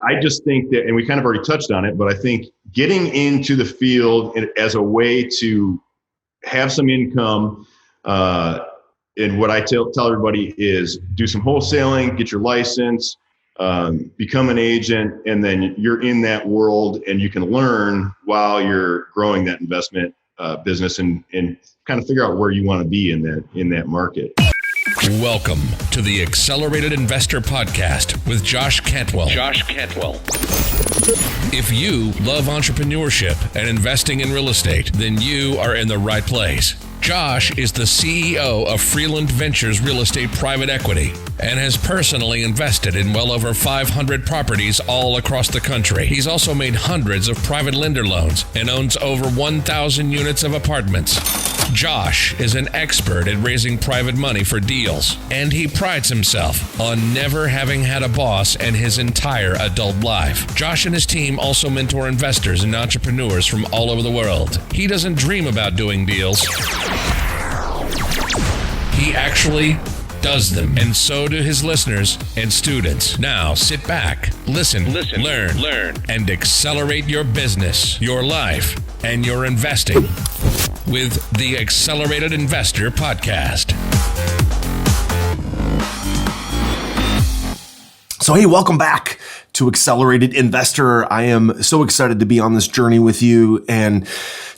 I just think that, and we kind of already touched on it, but I think getting into the field as a way to have some income, and what I tell everybody is do some wholesaling, get your license, become an agent, and then you're in that world and you can learn while you're growing that investment business and kind of figure out where you want to be in that market. Welcome to the Accelerated Investor Podcast with Josh Cantwell. If you love entrepreneurship and investing in real estate, then you are in the right place. Josh is the CEO of Freeland Ventures Real Estate Private Equity and has personally invested in well over 500 properties all across the country. He's also made hundreds of private lender loans and owns over 1,000 units of apartments. Josh is an expert at raising private money for deals, and he prides himself on never having had a boss in his entire adult life. Josh and his team also mentor investors and entrepreneurs from all over the world. He doesn't dream about doing deals. He actually does them, and so do his listeners and students. Now sit back, listen, learn, and accelerate your business, your life, and your investing with the Accelerated Investor Podcast. So, hey, welcome back to Accelerated Investor. I am so excited to be on this journey with you and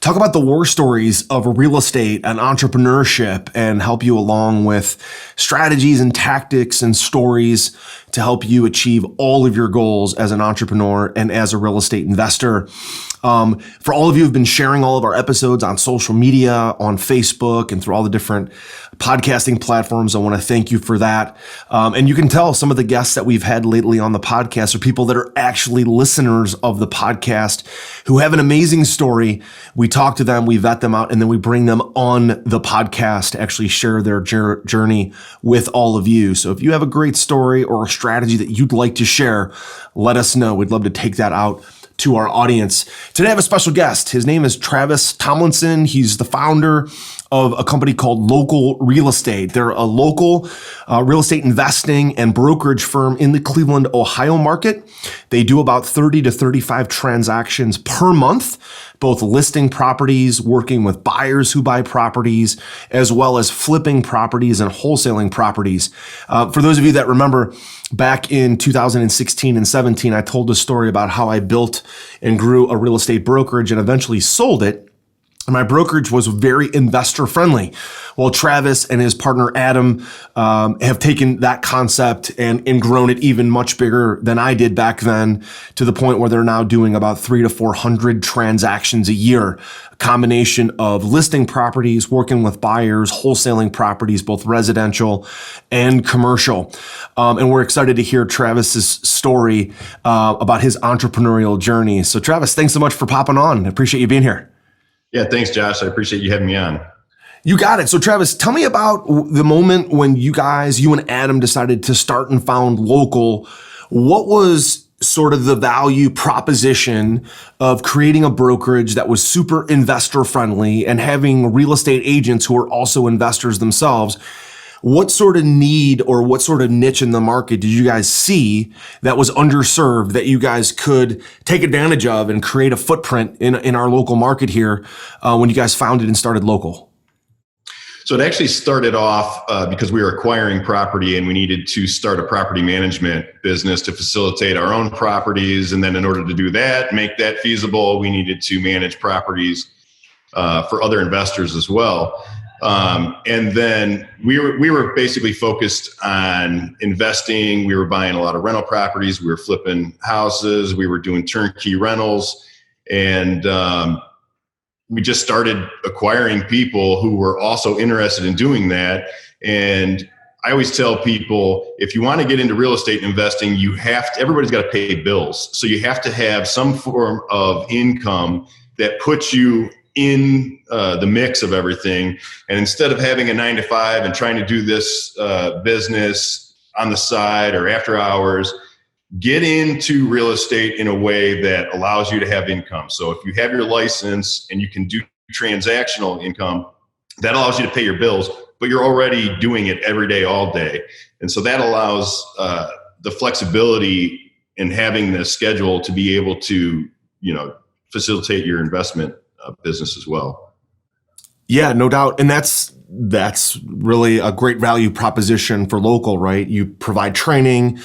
talk about the war stories of real estate and entrepreneurship and help you along with strategies and tactics and stories to help you achieve all of your goals as an entrepreneur and as a real estate investor. For all of you who've been sharing all of our episodes on social media, on Facebook, and through all the different podcasting platforms, I want to thank you for that. And you can tell some of the guests that we've had lately on the podcast are people that are actually listeners of the podcast who have an amazing story. We talk to them, we vet them out, and then we bring them on the podcast to actually share their journey with all of you. So if you have a great story or a strategy that you'd like to share, let us know. We'd love to take that out to our audience. Today I have a special guest. His name is Travis Tomlinson. He's the founder of a company called Local Real Estate. They're a local real estate investing and brokerage firm in the Cleveland, Ohio market. They do about 30 to 35 transactions per month, both listing properties, working with buyers who buy properties, as well as flipping properties and wholesaling properties. For those of you that remember, back in 2016 and 17, I told a story about how I built and grew a real estate brokerage and eventually sold it. My brokerage was very investor friendly. Well, Travis and his partner Adam have taken that concept and grown it even much bigger than I did back then, to the point where they're now doing about 300 to 400 transactions a year. A combination of listing properties, working with buyers, wholesaling properties, both residential and commercial. And we're excited to hear Travis's story about his entrepreneurial journey. So Travis, thanks so much for popping on. I appreciate you being here. Yeah, thanks, Josh. I appreciate you having me on. You got it. So Travis, tell me about the moment when you and Adam decided to start and found Local. What was sort of the value proposition of creating a brokerage that was super investor friendly and having real estate agents who are also investors themselves? What sort of need or what sort of niche in the market did you guys see that was underserved that you guys could take advantage of and create a footprint in our local market here when you guys founded and started Local? So it actually started off because we were acquiring property and we needed to start a property management business to facilitate our own properties. And then in order to do that, make that feasible, we needed to manage properties for other investors as well. And then we were basically focused on investing. We were buying a lot of rental properties. We were flipping houses. We were doing turnkey rentals. And we just started acquiring people who were also interested in doing that. And I always tell people, if you want to get into real estate investing, everybody's got to pay bills. So you have to have some form of income that puts you in the mix of everything. And instead of having a 9-to-5 and trying to do this business on the side or after hours, get into real estate in a way that allows you to have income. So if you have your license and you can do transactional income, that allows you to pay your bills, but you're already doing it every day, all day. And so that allows the flexibility and having the schedule to be able to, facilitate your investment business as well. Yeah, no doubt. And that's really a great value proposition for local, right? You provide training,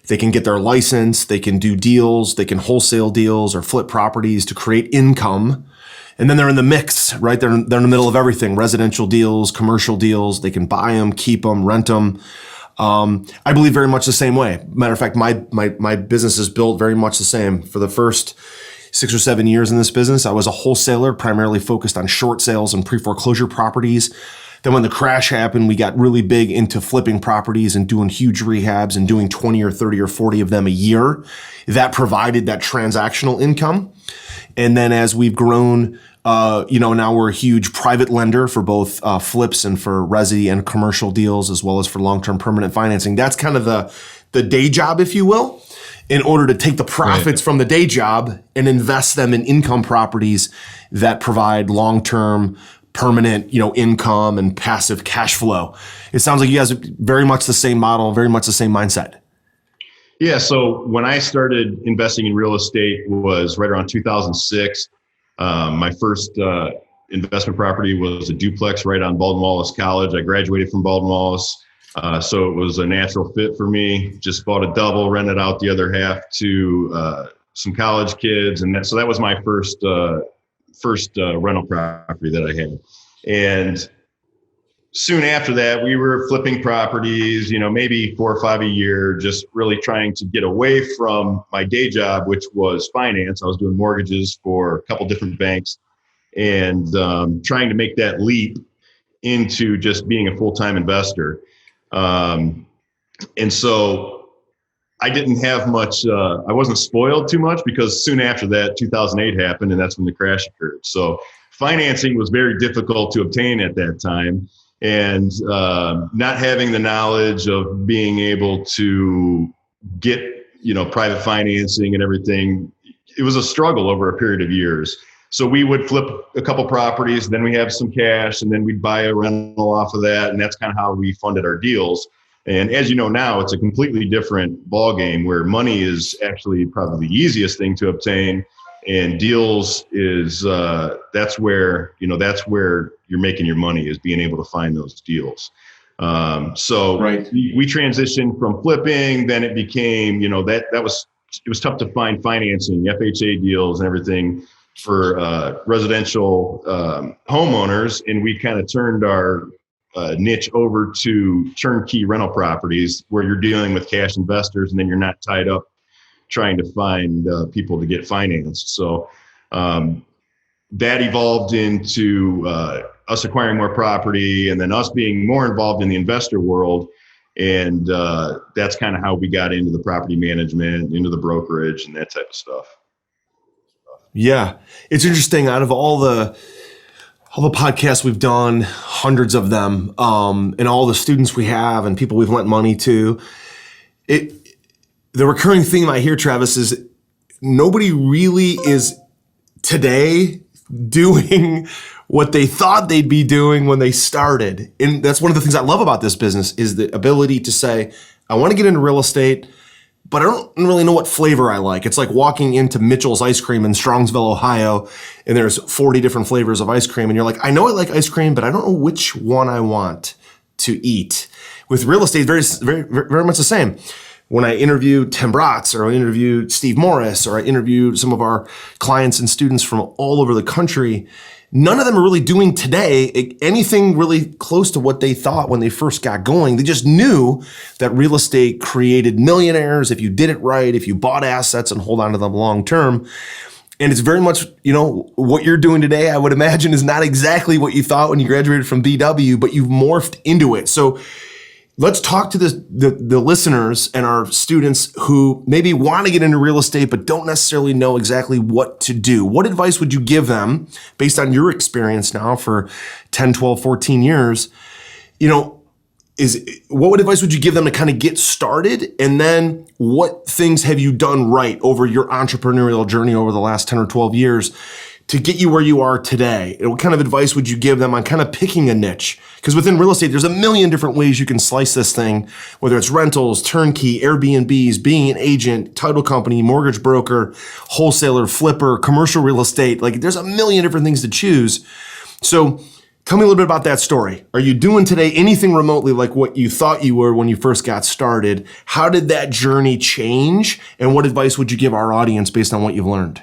they can get their license, they can do deals, they can wholesale deals or flip properties to create income. And then they're in the mix, right? They're in the middle of everything, residential deals, commercial deals. They can buy them, keep them, rent them. I believe very much the same way. Matter of fact, my business is built very much the same. For the first 6 or 7 years in this business, I was a wholesaler, primarily focused on short sales and pre-foreclosure properties. Then when the crash happened, we got really big into flipping properties and doing huge rehabs and doing 20 or 30 or 40 of them a year. That provided that transactional income. And then as we've grown, now we're a huge private lender for both flips and for resi and commercial deals, as well as for long-term permanent financing. That's kind of the day job, if you will, in order to take the profits from the day job and invest them in income properties that provide long-term permanent, income and passive cash flow. It sounds like you guys are very much the same model, very much the same mindset. Yeah. So when I started investing in real estate was right around 2006. My first investment property was a duplex right on Baldwin Wallace College. I graduated from Baldwin Wallace. So it was a natural fit for me. Just bought a double, rented out the other half to some college kids. And so that was my first rental property that I had. And soon after that, we were flipping properties, maybe 4 or 5 a year, just really trying to get away from my day job, which was finance. I was doing mortgages for a couple different banks and trying to make that leap into just being a full-time investor. And so I didn't have much, I wasn't spoiled too much because soon after that, 2008 happened and that's when the crash occurred. So financing was very difficult to obtain at that time. And not having the knowledge of being able to get, private financing and everything, it was a struggle over a period of years. So we would flip a couple properties, then we have some cash, and then we'd buy a rental off of that. And that's kind of how we funded our deals. And as you know now, it's a completely different ballgame where money is actually probably the easiest thing to obtain. And deals is that's where you're making your money, is being able to find those deals. So right. we transitioned from flipping, then it became, it was tough to find financing, FHA deals and everything for residential homeowners. And we kind of turned our niche over to turnkey rental properties where you're dealing with cash investors and then you're not tied up trying to find people to get financed. So that evolved into us acquiring more property and then us being more involved in the investor world. And that's kind of how we got into the property management, into the brokerage and that type of stuff. Yeah. It's interesting. Out of all the podcasts we've done, hundreds of them, and all the students we have and people we've lent money to, the recurring theme I hear, Travis, is nobody really is today doing what they thought they'd be doing when they started. And that's one of the things I love about this business is the ability to say, I want to get into real estate, but I don't really know what flavor I like. It's like walking into Mitchell's Ice Cream in Strongsville, Ohio, and there's 40 different flavors of ice cream. And you're like, I know I like ice cream, but I don't know which one I want to eat. With real estate, very, very, very much the same. When I interviewed Tim Bratz, or I interviewed Steve Morris, or I interviewed some of our clients and students from all over the country, none of them are really doing today anything really close to what they thought when they first got going. They just knew that real estate created millionaires if you did it right, if you bought assets and hold on to them long term. And it's very much, what you're doing today, I would imagine, is not exactly what you thought when you graduated from BW, but you've morphed into it. So let's talk to the listeners and our students who maybe want to get into real estate but don't necessarily know exactly what to do. What advice would you give them based on your experience now for 10, 12, 14 years? What advice would you give them to kind of get started? And then what things have you done right over your entrepreneurial journey over the last 10 or 12 years to get you where you are today? And what kind of advice would you give them on kind of picking a niche? Because within real estate, there's a million different ways you can slice this thing, whether it's rentals, turnkey, Airbnbs, being an agent, title company, mortgage broker, wholesaler, flipper, commercial real estate. Like there's a million different things to choose. So tell me a little bit about that story. Are you doing today anything remotely like what you thought you were when you first got started? How did that journey change? And what advice would you give our audience based on what you've learned?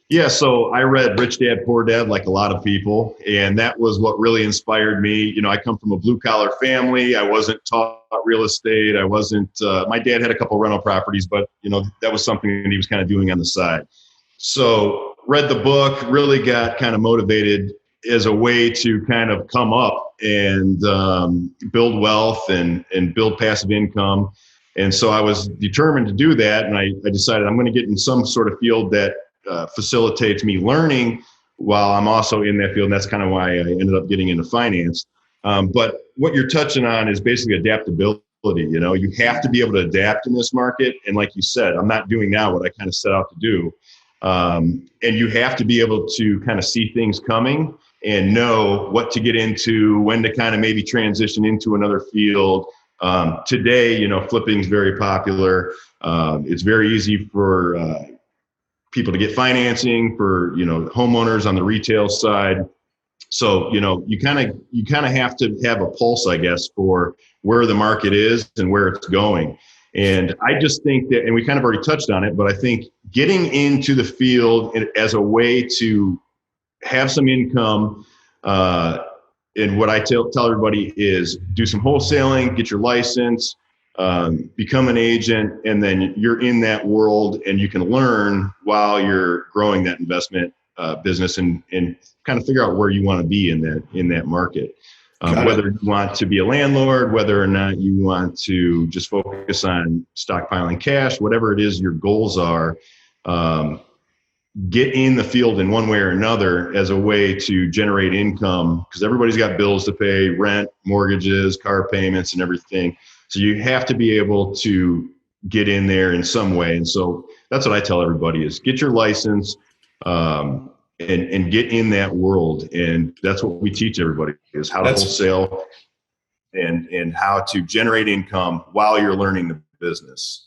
Yeah, so I read Rich Dad, Poor Dad like a lot of people, and that was what really inspired me. You know, I come from a blue collar family. I wasn't taught real estate. I wasn't, my dad had a couple rental properties, but you know, that was something that he was kind of doing on the side. So read the book, really got kind of motivated as a way to kind of come up and build wealth and build passive income. And so I was determined to do that. And I decided I'm going to get in some sort of field that facilitates me learning while I'm also in that field. And that's kind of why I ended up getting into finance. But what you're touching on is basically adaptability. You know, you have to be able to adapt in this market. And like you said, I'm not doing now what I kind of set out to do. And you have to be able to kind of see things coming and know what to get into, when to kind of maybe transition into another field. Today, you know, flipping is very popular. It's very easy for people to get financing for, you know, homeowners on the retail side. So, you know, you kind of have to have a pulse, I guess, for where the market is and where it's going. And I just think that, and we kind of already touched on it, but I think getting into the field as a way to have some income, and what I tell everybody is do some wholesaling, get your license, become an agent, and then you're in that world and you can learn while you're growing that investment business and kind of figure out where you want to be in that market. Whether you want to be a landlord, whether or not you want to just focus on stockpiling cash, whatever it is your goals are, get in the field in one way or another as a way to generate income, because everybody's got bills to pay, rent, mortgages, car payments, and everything. So you have to be able to get in there in some way. And so that's what I tell everybody is get your license and get in that world. And that's what we teach everybody is how to wholesale and how to generate income while you're learning the business.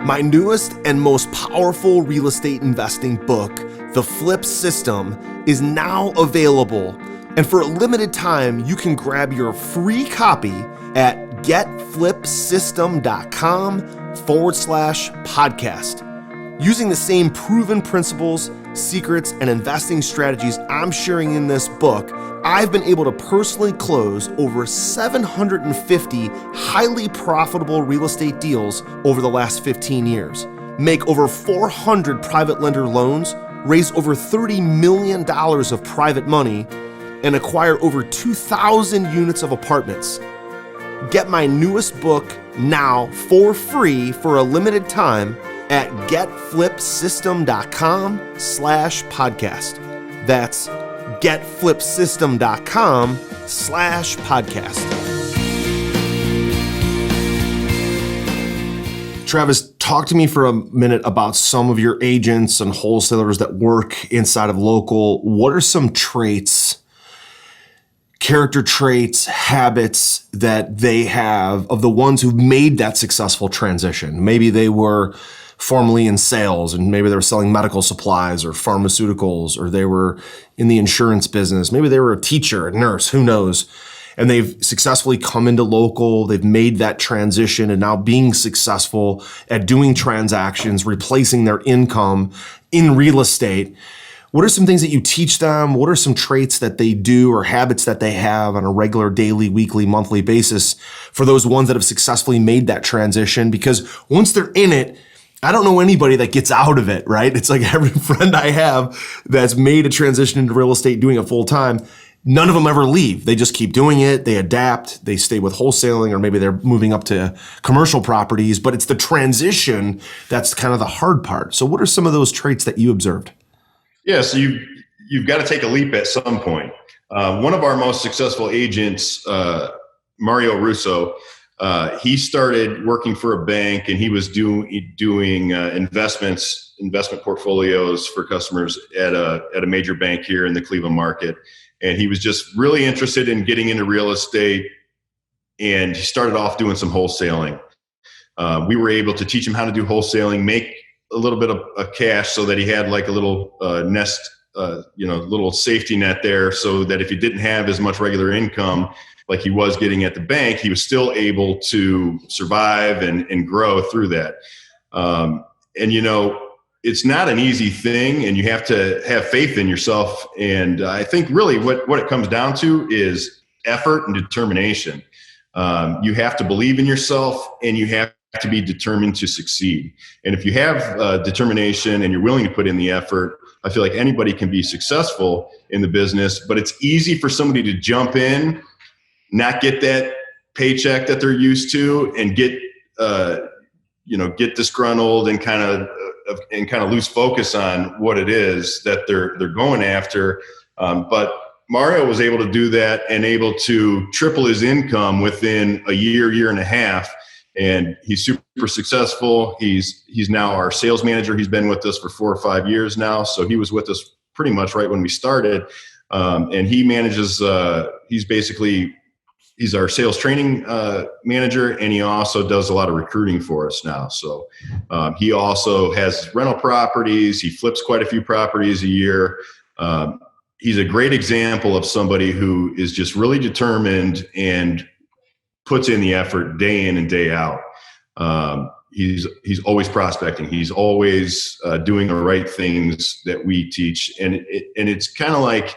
My newest and most powerful real estate investing book, The Flip System, is now available. And for a limited time, you can grab your free copy at getflipsystem.com/podcast. Using the same proven principles, secrets, and investing strategies I'm sharing in this book, I've been able to personally close over 750 highly profitable real estate deals over the last 15 years, make over 400 private lender loans, raise over $30 million of private money, and acquire over 2,000 units of apartments. Get my newest book now for free for a limited time at getflipsystem.com/podcast. That's getflipsystem.com/podcast. Travis, talk to me for a minute about some of your agents and wholesalers that work inside of local. What are some traits, character traits, habits that they have of the ones who've made that successful transition? Maybe they were formerly in sales and maybe they were selling medical supplies or pharmaceuticals, or they were in the insurance business. Maybe they were a teacher, a nurse, who knows? And they've successfully come into local. They've made that transition and now being successful at doing transactions, replacing their income in real estate. What are some things that you teach them? What are some traits that they do or habits that they have on a regular, daily, weekly, monthly basis for those ones that have successfully made that transition? Because once they're in it, I don't know anybody that gets out of it, right? It's like every friend I have that's made a transition into real estate, doing it full time, none of them ever leave. They just keep doing it. They adapt. They stay with wholesaling, or maybe they're moving up to commercial properties, but it's the transition that's kind of the hard part. So what are some of those traits that you observed? Yeah, so you've got to take a leap at some point. One of our most successful agents, Mario Russo, he started working for a bank, and he was doing investment portfolios for customers at a major bank here in the Cleveland market. And he was just really interested in getting into real estate, and he started off doing some wholesaling. We were able to teach him how to do wholesaling, make a little bit of cash so that he had like a little little safety net there, so that if he didn't have as much regular income like he was getting at the bank, he was still able to survive and grow through that. It's not an easy thing, and you have to have faith in yourself. And I think really what it comes down to is effort and determination. You have to believe in yourself, and you have to be determined to succeed. And if you have determination and you're willing to put in the effort, I feel like anybody can be successful in the business. But it's easy for somebody to jump in, not get that paycheck that they're used to, and get disgruntled and kind of lose focus on what it is that they're going after. But Mario was able to do that and able to triple his income within a year and a half. And he's super successful. He's now our sales manager. He's been with us for 4 or 5 years now. So he was with us pretty much right when we started. And he manages, he's our sales training manager, and he also does a lot of recruiting for us now. So he also has rental properties. He flips quite a few properties a year. He's a great example of somebody who is just really determined and puts in the effort day in and day out. He's always prospecting. He's always doing the right things that we teach. And it's kind of like,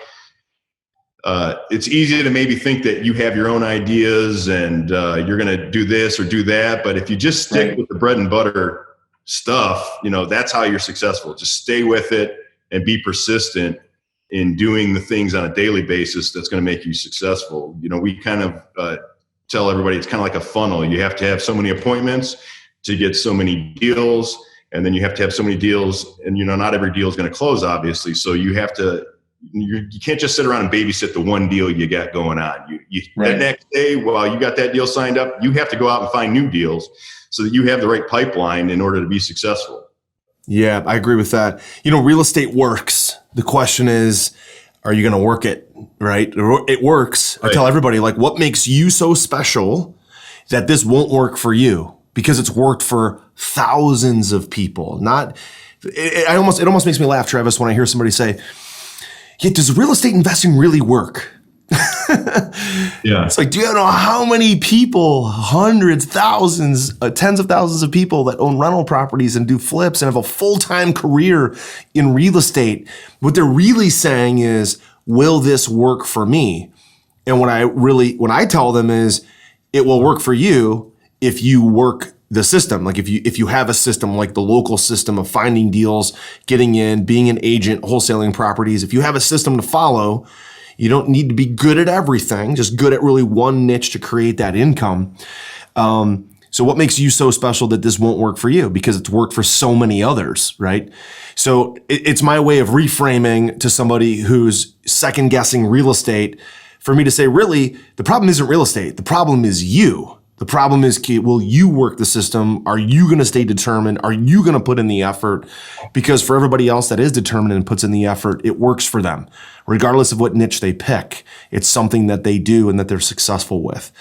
it's easy to maybe think that you have your own ideas and you're going to do this or do that. But if you just stick with the bread and butter stuff, that's how you're successful. Just stay with it and be persistent in doing the things on a daily basis that's going to make you successful. We kind of tell everybody it's kind of like a funnel. You have to have so many appointments to get so many deals, and then you have to have so many deals, and not every deal is going to close, obviously. So you have to. You can't just sit around and babysit the one deal you got going on. That next day, while you got that deal signed up, you have to go out and find new deals so that you have the right pipeline in order to be successful. Yeah, I agree with that. Real estate works. The question is, are you going to work it? Right? It works. Right. I tell everybody, what makes you so special that this won't work for you? Because it's worked for thousands of people. It almost makes me laugh, Travis, when I hear somebody say, yeah, does real estate investing really work? Yeah. It's like, do you know how many people, hundreds, thousands, tens of thousands of people that own rental properties and do flips and have a full-time career in real estate? What they're really saying is, will this work for me? And what I tell them is, it will work for you if you work the system. Like if you have a system like the local system of finding deals, getting in, being an agent, wholesaling properties, if you have a system to follow, you don't need to be good at everything, just good at really one niche to create that income. So what makes you so special that this won't work for you? Because it's worked for so many others, right? So it's my way of reframing to somebody who's second guessing real estate for me to say, really, the problem isn't real estate. The problem is you. The problem is, will you work the system? Are you going to stay determined? Are you going to put in the effort? Because for everybody else that is determined and puts in the effort, it works for them. Regardless of what niche they pick, it's something that they do and that they're successful with.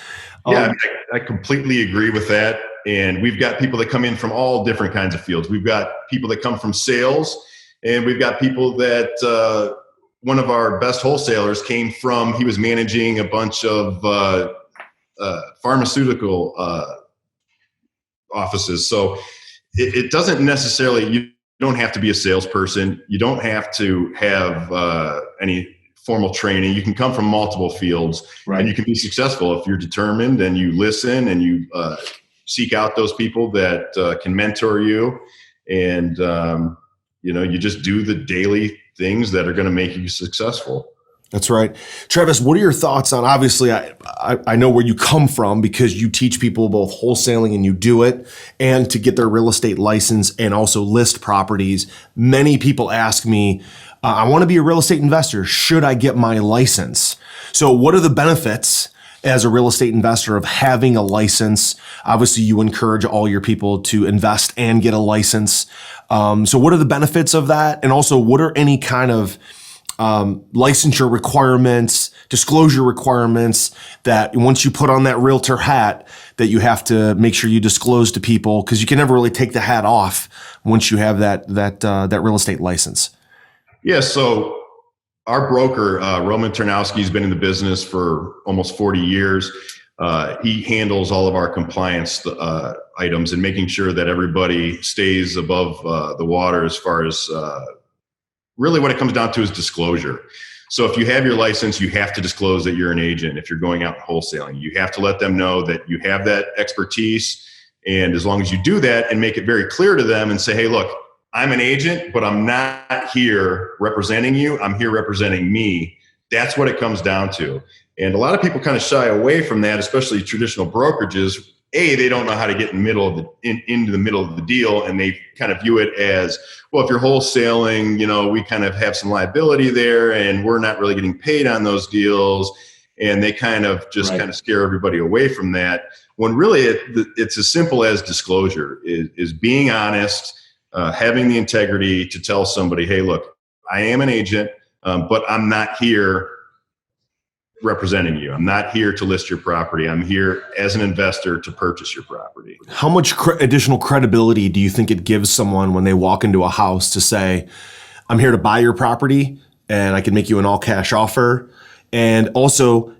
Yeah, I completely agree with that. And we've got people that come in from all different kinds of fields. We've got people that come from sales, and we've got people that one of our best wholesalers came from, he was managing a bunch of pharmaceutical offices. So it doesn't necessarily, you don't have to be a salesperson. You don't have to have any formal training. You can come from multiple fields, right, and you can be successful if you're determined and you listen and you seek out those people that can mentor you. And, you just do the daily things that are going to make you successful. That's right. Travis, what are your thoughts on, obviously, I know where you come from because you teach people both wholesaling and you do it, and to get their real estate license and also list properties. Many people ask me, I want to be a real estate investor. Should I get my license? So what are the benefits as a real estate investor of having a license? Obviously, you encourage all your people to invest and get a license. So what are the benefits of that? And also, what are any kind of licensure requirements, disclosure requirements that once you put on that realtor hat, that you have to make sure you disclose to people, because you can never really take the hat off once you have that real estate license? Yeah. So our broker, Roman Ternasky, has been in the business for almost 40 years. He handles all of our compliance items and making sure that everybody stays above the water as far as really what it comes down to is disclosure. So if you have your license, you have to disclose that you're an agent. If you're going out wholesaling, you have to let them know that you have that expertise. And as long as you do that and make it very clear to them and say, hey, look, I'm an agent, but I'm not here representing you. I'm here representing me. That's what it comes down to. And a lot of people kind of shy away from that, especially traditional brokerages. They don't know how to get into the middle of the deal, and they kind of view it as, well, if you're wholesaling, we kind of have some liability there, and we're not really getting paid on those deals, and they kind of just kind of scare everybody away from that. When really it's as simple as disclosure, is being honest, having the integrity to tell somebody, hey, look, I am an agent, but I'm not here representing you. I'm not here to list your property. I'm here as an investor to purchase your property. How much additional credibility do you think it gives someone when they walk into a house to say, I'm here to buy your property and I can make you an all cash offer? And also,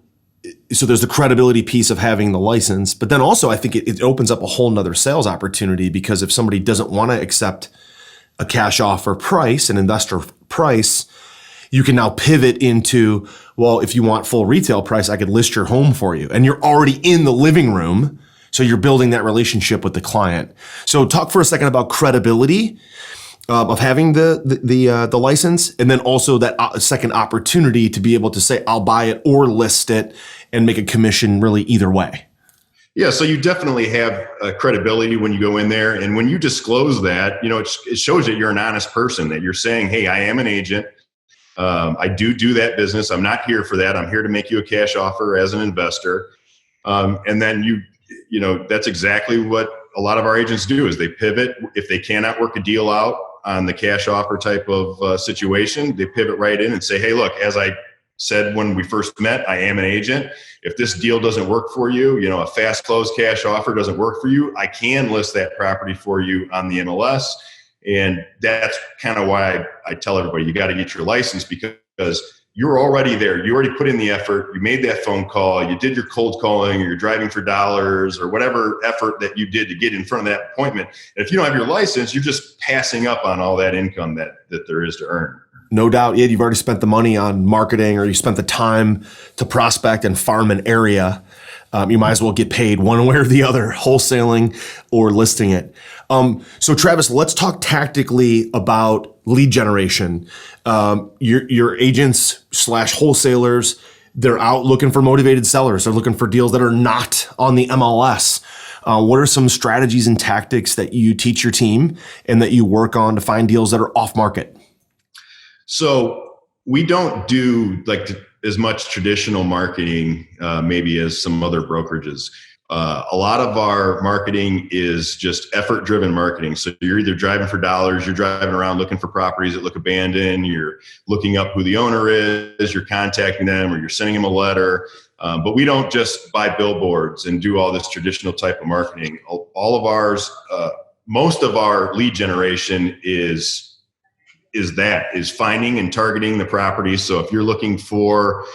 so there's the credibility piece of having the license, but then also I think it opens up a whole nother sales opportunity, because if somebody doesn't want to accept a cash offer price, an investor price, you can now pivot into, well, if you want full retail price, I could list your home for you. And you're already in the living room, so you're building that relationship with the client. So talk for a second about credibility of having the license, and then also that second opportunity to be able to say, I'll buy it or list it and make a commission really either way. Yeah, so you definitely have credibility when you go in there. And when you disclose that, it shows that you're an honest person, that you're saying, hey, I am an agent. I do that business. I'm not here for that. I'm here to make you a cash offer as an investor. And then that's exactly what a lot of our agents do, is they pivot. If they cannot work a deal out on the cash offer type of situation, they pivot right in and say, hey, look, as I said when we first met, I am an agent. If this deal doesn't work for you, a fast close cash offer doesn't work for you, I can list that property for you on the MLS. And that's kind of why I tell everybody, you got to get your license, because you're already there. You already put in the effort. You made that phone call. You did your cold calling, or you're driving for dollars, or whatever effort that you did to get in front of that appointment. And if you don't have your license, you're just passing up on all that income that there is to earn. No doubt. Yeah, you've already spent the money on marketing, or you spent the time to prospect and farm an area. You might as well get paid one way or the other, wholesaling or listing it. So Travis, let's talk tactically about lead generation. Your agents / wholesalers, they're out looking for motivated sellers. They're looking for deals that are not on the MLS. What are some strategies and tactics that you teach your team and that you work on to find deals that are off market? So we don't do as much traditional marketing, maybe as some other brokerages. A lot of our marketing is just effort-driven marketing. So you're either driving for dollars, you're driving around looking for properties that look abandoned, you're looking up who the owner is, you're contacting them, or you're sending them a letter. But we don't just buy billboards and do all this traditional type of marketing. All of ours, most of our lead generation is finding and targeting the properties. So if you're looking for,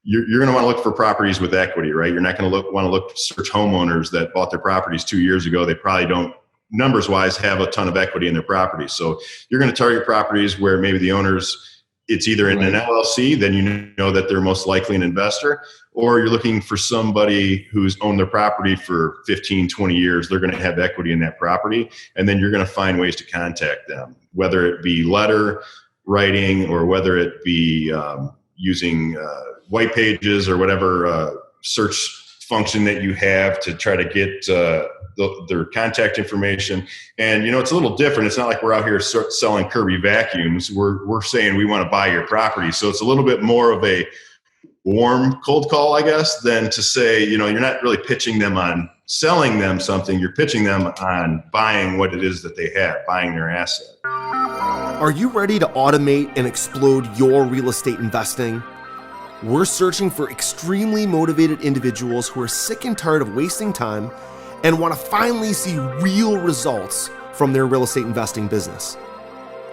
you're going to want to look for properties with equity, right? You're not going to want to search homeowners that bought their properties 2 years ago. They probably don't, numbers wise, have a ton of equity in their properties. So you're going to target properties where maybe the owners, it's either in an LLC, then you know that they're most likely an investor, or you're looking for somebody who's owned their property for 15, 20 years. They're going to have equity in that property. And then you're going to find ways to contact them, whether it be letter writing, or whether it be using white pages or whatever search function that you have to try to get their contact information. And, it's a little different. It's not like we're out here selling Kirby vacuums. We're saying we want to buy your property. So it's a little bit more of a warm cold call, I guess, than to say, you're not really pitching them on selling them something. You're pitching them on buying what it is that they have, buying their asset. Are you ready to automate and explode your real estate investing? We're searching for extremely motivated individuals who are sick and tired of wasting time and want to finally see real results from their real estate investing business.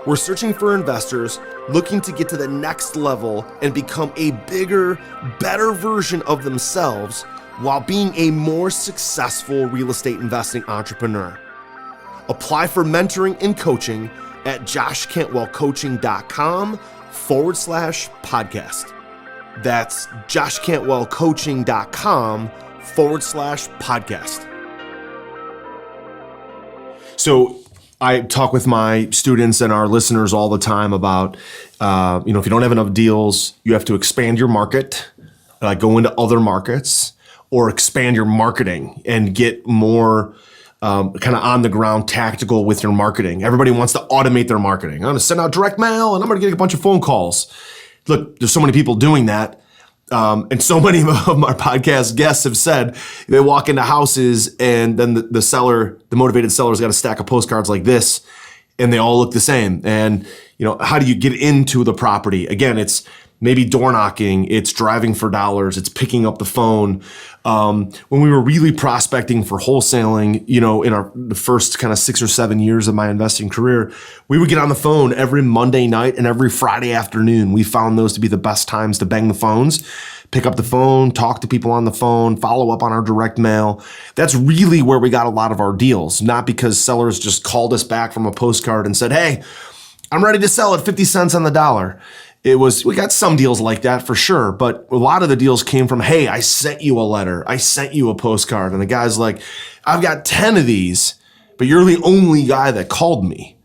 We're searching for investors looking to get to the next level and become a bigger, better version of themselves while being a more successful real estate investing entrepreneur. Apply for mentoring and coaching at joshcantwellcoaching.com/podcast. That's joshcantwellcoaching.com/podcast. So I talk with my students and our listeners all the time about, if you don't have enough deals, you have to expand your market, go into other markets, or expand your marketing and get more kind of on the ground tactical with your marketing. Everybody wants to automate their marketing. I'm going to send out direct mail and I'm going to get a bunch of phone calls. Look, there's so many people doing that. And so many of my podcast guests have said they walk into houses and then the motivated seller's got a stack of postcards like this and they all look the same. And, how do you get into the property? Again, it's maybe door knocking, it's driving for dollars, it's picking up the phone. When we were really prospecting for wholesaling, in the first kind of 6 or 7 years of my investing career, we would get on the phone every Monday night and every Friday afternoon. We found those to be the best times to bang the phones, pick up the phone, talk to people on the phone, follow up on our direct mail. That's really where we got a lot of our deals, not because sellers just called us back from a postcard and said, hey, I'm ready to sell at 50 cents on the dollar. We got some deals like that for sure, but a lot of the deals came from, hey, I sent you a letter, I sent you a postcard, and the guy's like, I've got 10 of these, but you're the only guy that called me,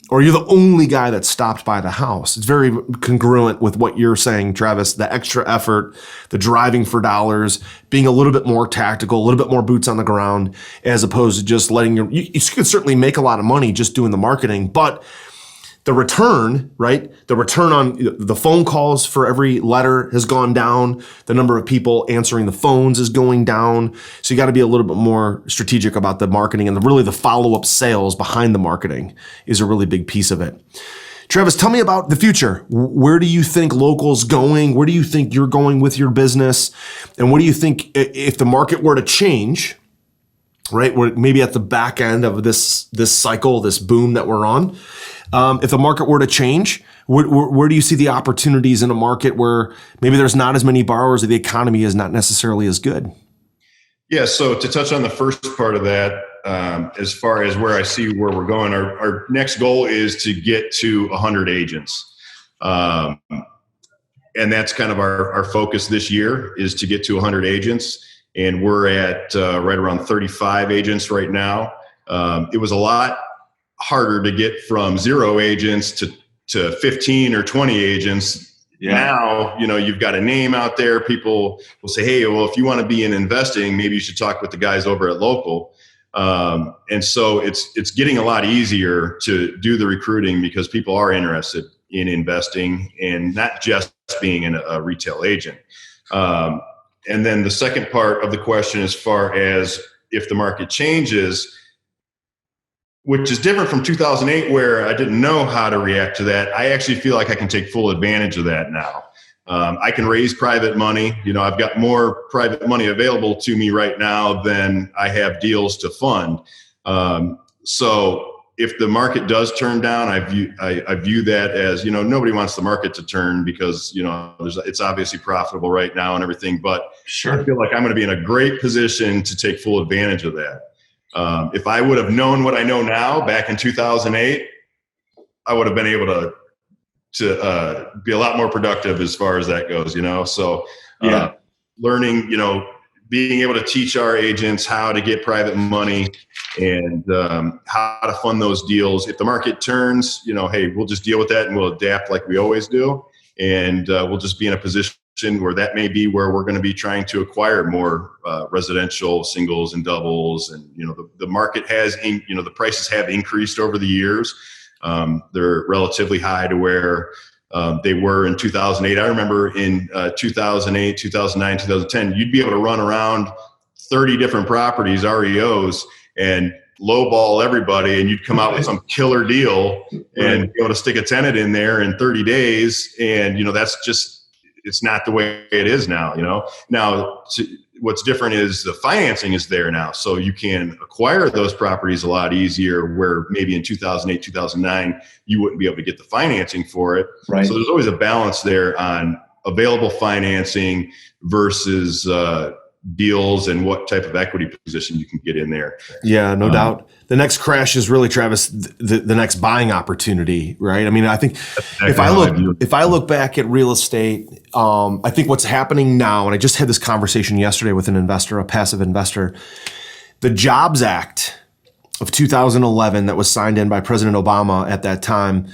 or you're the only guy that stopped by the house. It's very congruent with what you're saying, Travis, the extra effort, the driving for dollars, being a little bit more tactical, a little bit more boots on the ground, as opposed to just you could certainly make a lot of money just doing the marketing, but the return, right? The return on the phone calls for every letter has gone down. The number of people answering the phones is going down. So you got to be a little bit more strategic about the marketing, and the follow-up sales behind the marketing is a really big piece of it. Travis, tell me about the future. Where do you think local's going? Where do you think you're going with your business? And what do you think if the market were to change, right? We're maybe at the back end of this cycle, this boom that we're on. If the market were to change, where do you see the opportunities in a market where maybe there's not as many borrowers or the economy is not necessarily as good? Yeah, so to touch on the first part of that, as far as where I see where we're going, our next goal is to get to 100 agents. And that's kind of our focus this year, is to get to 100 agents. And we're at right around 35 agents right now. It was a lot harder to get from 0 agents to 15 or 20 agents. Yeah. Now, you've got a name out there. People will say, hey, well, if you want to be in investing, maybe you should talk with the guys over at Local. And so it's getting a lot easier to do the recruiting because people are interested in investing and not just being a retail agent. And then the second part of the question, as far as if the market changes, which is different from 2008, where I didn't know how to react to that. I actually feel like I can take full advantage of that now. I can raise private money. I've got more private money available to me right now than I have deals to fund. So if the market does turn down, I view that as, nobody wants the market to turn because, it's obviously profitable right now and everything, but sure. I feel like I'm going to be in a great position to take full advantage of that. If I would have known what I know now back in 2008, I would have been able to be a lot more productive as far as that goes, So learning, being able to teach our agents how to get private money and how to fund those deals. If the market turns, hey, we'll just deal with that and we'll adapt like we always do. And we'll just be in a position where that may be where we're going to be trying to acquire more residential singles and doubles. And, the market has, the prices have increased over the years. They're relatively high to where, they were in 2008. I remember in 2008, 2009, 2010, you'd be able to run around 30 different properties, REOs, and lowball everybody, and you'd come out with some killer deal and be able to stick a tenant in there in 30 days. And, that's just, it's not the way it is now, Now, what's different is the financing is there now. So you can acquire those properties a lot easier, where maybe in 2008, 2009, you wouldn't be able to get the financing for it. Right. So there's always a balance there on available financing versus deals and what type of equity position you can get in there. Yeah, no doubt. The next crash is really, Travis, the next buying opportunity, right? I mean, I think if I look back at real estate, I think what's happening now, and I just had this conversation yesterday with an investor, a passive investor, the Jobs Act of 2011 that was signed in by President Obama at that time,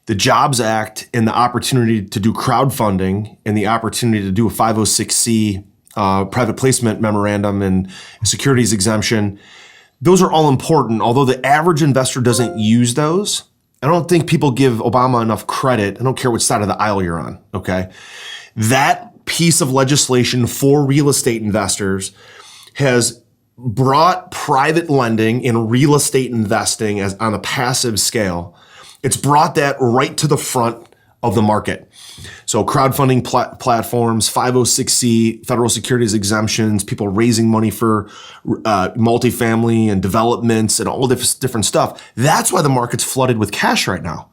the Jobs Act and the opportunity to do crowdfunding and the opportunity to do a 506C private placement memorandum and securities exemption, those are all important. Although the average investor doesn't use those, I don't think people give Obama enough credit. I don't care which side of the aisle you're on, okay? That piece of legislation for real estate investors has brought private lending in real estate investing as on a passive scale. It's brought that right to the front of the market. So crowdfunding platforms, 506C, federal securities exemptions, people raising money for multifamily and developments and all this different stuff. That's why the market's flooded with cash right now,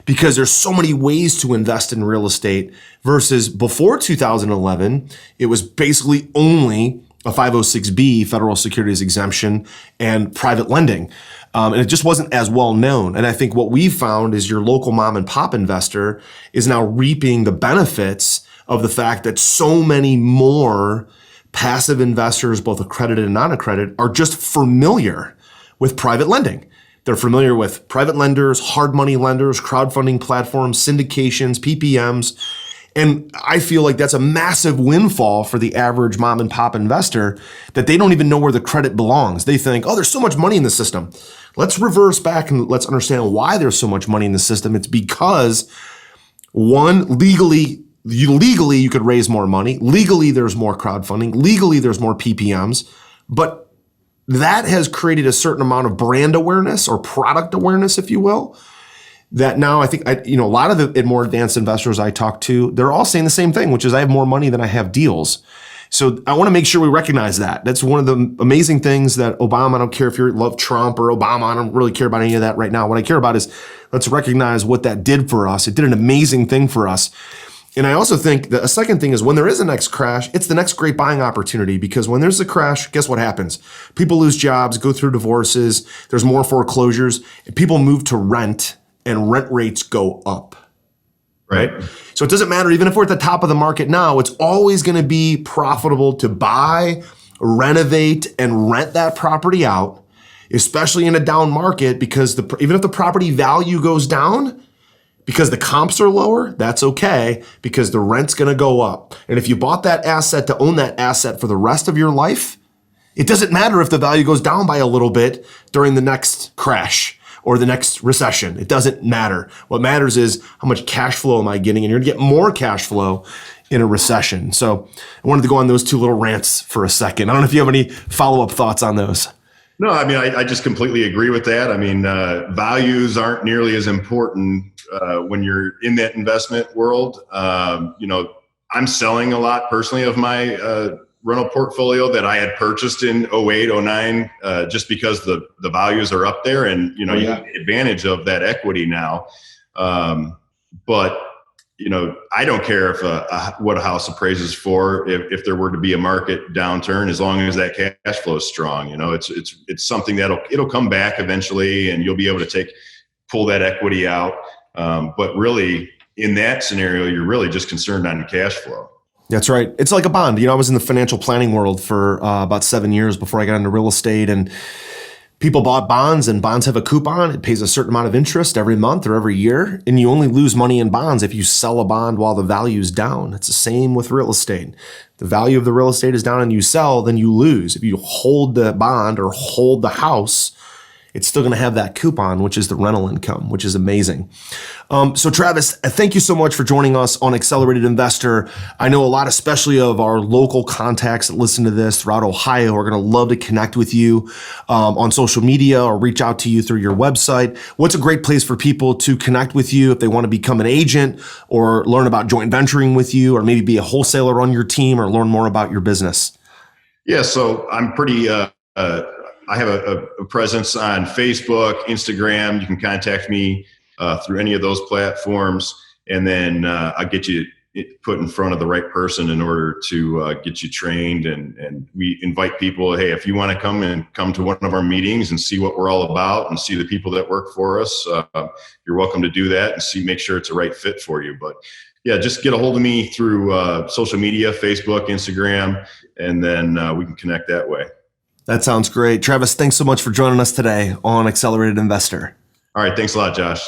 because there's so many ways to invest in real estate versus before 2011, it was basically only a 506B, federal securities exemption, and private lending. And it just wasn't as well known. And I think what we found is your local mom and pop investor is now reaping the benefits of the fact that so many more passive investors, both accredited and non-accredited, are just familiar with private lending. They're familiar with private lenders, hard money lenders, crowdfunding platforms, syndications, PPMs. And I feel like that's a massive windfall for the average mom and pop investor, that they don't even know where the credit belongs. They think, oh, there's so much money in the system. Let's reverse back and let's understand why there's so much money in the system. It's because, one, legally you could raise more money. Legally, there's more crowdfunding. Legally, there's more PPMs. But that has created a certain amount of brand awareness or product awareness, if you will, that now I think, a lot of the more advanced investors I talk to, they're all saying the same thing, which is I have more money than I have deals. So I want to make sure we recognize that. That's one of the amazing things that Obama, I don't care if you love Trump or Obama, I don't really care about any of that right now. What I care about is let's recognize what that did for us. It did an amazing thing for us. And I also think that a second thing is when there is a next crash, it's the next great buying opportunity, because when there's a crash, guess what happens? People lose jobs, go through divorces, there's more foreclosures, people move to rent, and rent rates go up, right? So it doesn't matter, even if we're at the top of the market now, it's always going to be profitable to buy, renovate, and rent that property out, especially in a down market, because even if the property value goes down, because the comps are lower, that's okay, because the rent's going to go up. And if you bought that asset to own that asset for the rest of your life, it doesn't matter if the value goes down by a little bit during the next crash or the next recession. It doesn't matter. What matters is how much cash flow am I getting? And you're gonna get more cash flow in a recession. So I wanted to go on those two little rants for a second. I don't know if you have any follow-up thoughts on those. No, I mean, I just completely agree with that. I mean, values aren't nearly as important when you're in that investment world. I'm selling a lot personally of my rental portfolio that I had purchased in 08, 09, just because the values are up there, and, you get advantage of that equity now. But, I don't care if what a house appraises for, if there were to be a market downturn, as long as that cash flow is strong. It's something it'll come back eventually, and you'll be able to pull that equity out. But really, in that scenario, you're really just concerned on cash flow. That's right. It's like a bond. I was in the financial planning world for about 7 years before I got into real estate, and people bought bonds, and bonds have a coupon. It pays a certain amount of interest every month or every year, and you only lose money in bonds if you sell a bond while the value is down. It's the same with real estate. The value of the real estate is down and you sell, then you lose. If you hold the bond or hold the house it's still going to have that coupon, which is the rental income, which is amazing. So Travis, thank you so much for joining us on Accelerated Investor. I know a lot, especially of our local contacts that listen to this throughout Ohio, are going to love to connect with you on social media or reach out to you through your website. What's a great place for people to connect with you if they want to become an agent or learn about joint venturing with you, or maybe be a wholesaler on your team or learn more about your business? Yeah, so I'm pretty, I have a presence on Facebook, Instagram. You can contact me through any of those platforms, and then I'll get you put in front of the right person in order to get you trained. And we invite people, hey, if you want to come to one of our meetings and see what we're all about and see the people that work for us, you're welcome to do that and make sure it's a right fit for you. But yeah, just get a hold of me through social media, Facebook, Instagram, and then we can connect that way. That sounds great. Travis, thanks so much for joining us today on Accelerated Investor. All right. Thanks a lot, Josh.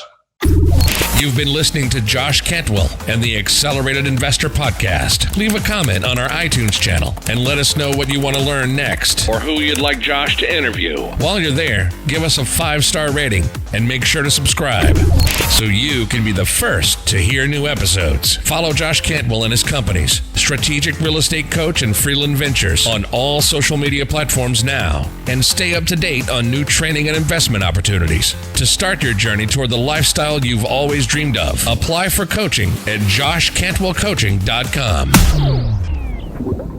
You've been listening to Josh Cantwell and the Accelerated Investor Podcast. Leave a comment on our iTunes channel and let us know what you want to learn next or who you'd like Josh to interview. While you're there, give us a 5-star rating and make sure to subscribe so you can be the first to hear new episodes. Follow Josh Cantwell and his companies, Strategic Real Estate Coach and Freeland Ventures, on all social media platforms now, and stay up to date on new training and investment opportunities. To start your journey toward the lifestyle you've always dreamed of, apply for coaching at joshcantwellcoaching.com.